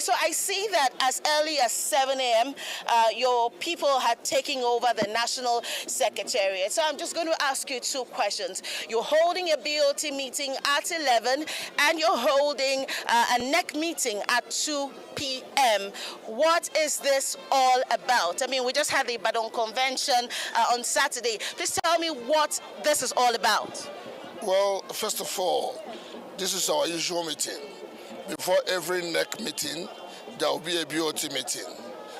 Okay, so I see that as early as 7 a.m., your people had taken over the National Secretariat. So I'm just going to ask you two questions. You're holding a BOT meeting at 11, and you're holding a NEC meeting at 2 p.m. What is this all about? I mean, we just had the Ibadan convention on Saturday. Please tell me what this is all about. Well, first of all, this is our usual meeting. Before every NEC meeting, there will be a BOT meeting.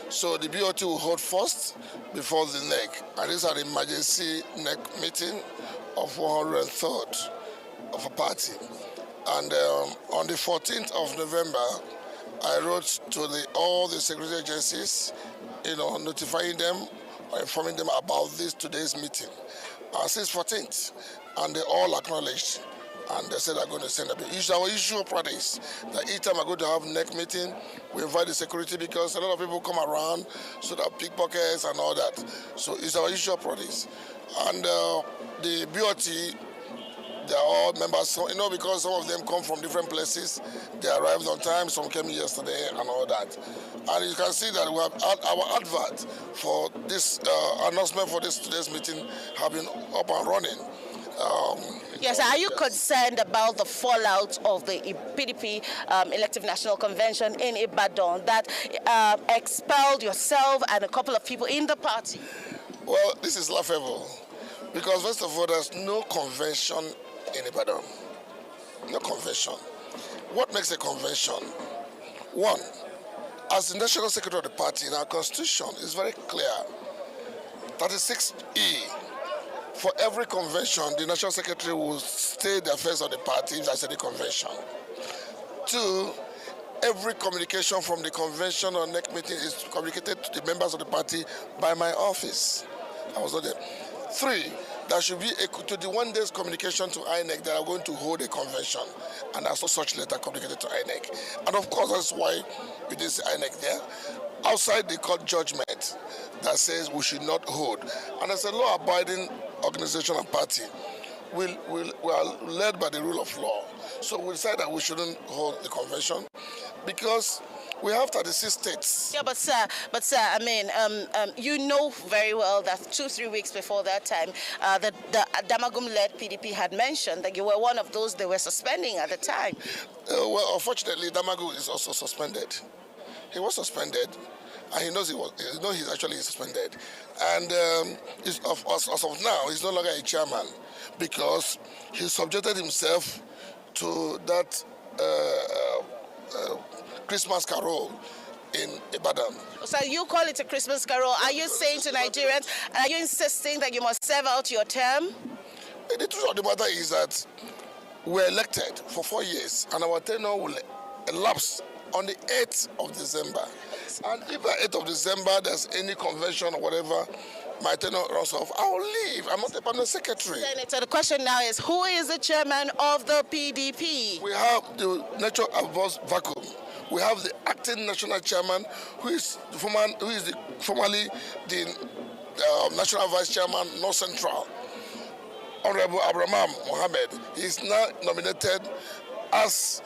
So the BOT will hold first before the NEC. And this is an emergency NEC meeting of 103rd of a party. And on the 14th of November, I wrote to all the security agencies, notifying them or informing them about today's meeting. Since 14th, and they all acknowledged, and they said they're going to send a bill. It's our usual practice that each time I go to have NEC meeting, we invite the security because a lot of people come around, so that pickpockets and all that. So it's our usual practice. And the BOT, they're all members, because some of them come from different places. They arrived on time, some came yesterday and all that. And you can see that we have our advert for this announcement for today's meeting have been up and running. Yes, are you concerned about the fallout of the PDP Elective National Convention in Ibadan that expelled yourself and a couple of people in the party? Well, this is laughable because first of all, there's no convention in Ibadan. No convention. What makes a convention? One, as the National Secretary of the party in our constitution is very clear, 36E, for every convention, the National Secretary will state the affairs of the party if there's any convention. Two, every communication from the convention or NEC meeting is communicated to the members of the party by my office. I was not there. Three, there should be to the 1 day's communication to INEC that are going to hold a convention, and there's no such letter communicated to INEC. And of course, that's why we did see INEC there. Outside the court judgment that says we should not hold. And as a law-abiding organization and party, we are led by the rule of law. So we decided that we shouldn't hold the convention because we have 36 states. Yeah, but sir, I mean, you know very well that 2-3 weeks before that time, the Damagum-led PDP had mentioned that you were one of those they were suspending at the time. Well, unfortunately, Damagum is also suspended. He was suspended, and he knows he's actually suspended. And as of now, he's no longer a chairman because he subjected himself to that Christmas carol in Ibadan. So you call it a Christmas carol. Are you saying to Nigerians, are you insisting that you must serve out your term? The truth of the matter is that we're elected for 4 years, and our tenure will elapse on the 8th of December. And if by 8th of December there's any convention or whatever, my tenure runs off, I'll leave. I'm not a permanent secretary. Senator, the question now is, who is the chairman of the PDP? We have the natural boss vacuum. We have the acting national chairman, who is formerly the national vice chairman, North Central, Honorable Abraham Mohammed. He is now nominated as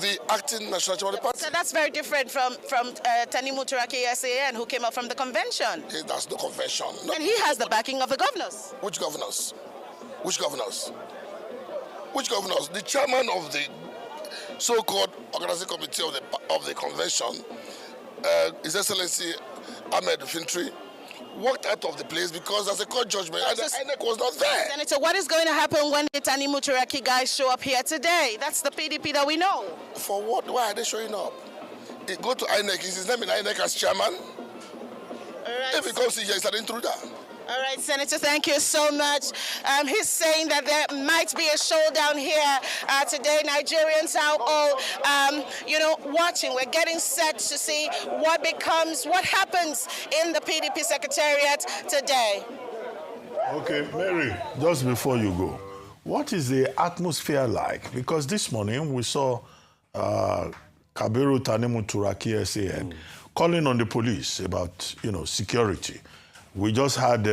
the acting national chairman of the party. So that's very different from Tanimu, Turaki, SAN, who came up from the convention. There's no convention. No. And he has the backing of the governors. Which governors? Which governors? Which governors? The chairman of the so-called organizing committee of the convention, His Excellency Ahmed Fintri, walked out of the place because there's a court judgment and the INEC was not there. Senator, what is going to happen when the Tanimu Turaki guys show up here today? That's the PDP that we know. For what? Why are they showing up? They go to INEC. Is his name in INEC as chairman? All right. If he comes here, he's an intruder. All right, Senator, thank you so much. He's saying that there might be a showdown here today. Nigerians are all, watching. We're getting set to see what happens in the PDP Secretariat today. Okay, Mary, just before you go, what is the atmosphere like? Because this morning we saw Kabiru Tanimu Turaki SAN calling on the police about, security. We just had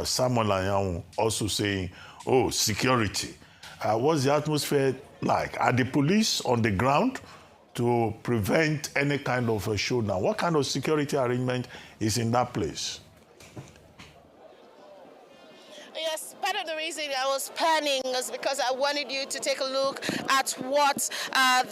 Samuel Anyanwu also saying, oh, security. What's the atmosphere like? Are the police on the ground to prevent any kind of a showdown? What kind of security arrangement is in that place? Yes, part of the reason I was planning is because I wanted you to take a look at what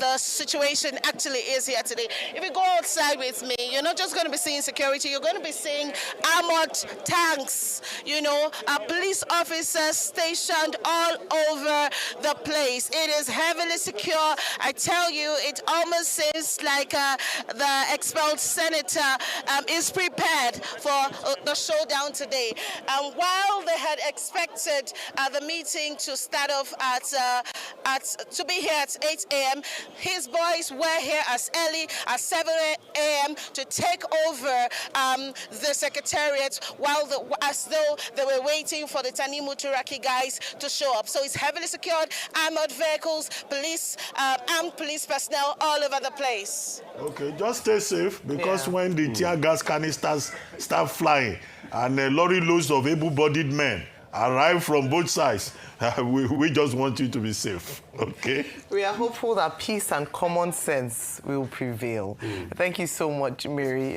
the situation actually is here today. If you go outside with me, you're not just going to be seeing security, you're going to be seeing armored tanks, you know, police officers stationed all over the place. It is heavily secure. I tell you, it almost seems like the expelled senator is prepared for the showdown today. And while they had expected the meeting to start off to be here at 8 a.m. His boys were here as early as 7 a.m. to take over the Secretariat as though they were waiting for the Tanimu Turaki guys to show up. So it's heavily secured, armored vehicles, police, armed police personnel all over the place. Okay, just stay safe, because when the tear gas canisters start flying and lorry loads of able-bodied men arrive from both sides, we just want you to be safe, okay? We are hopeful that peace and common sense will prevail. Thank you so much, Mary.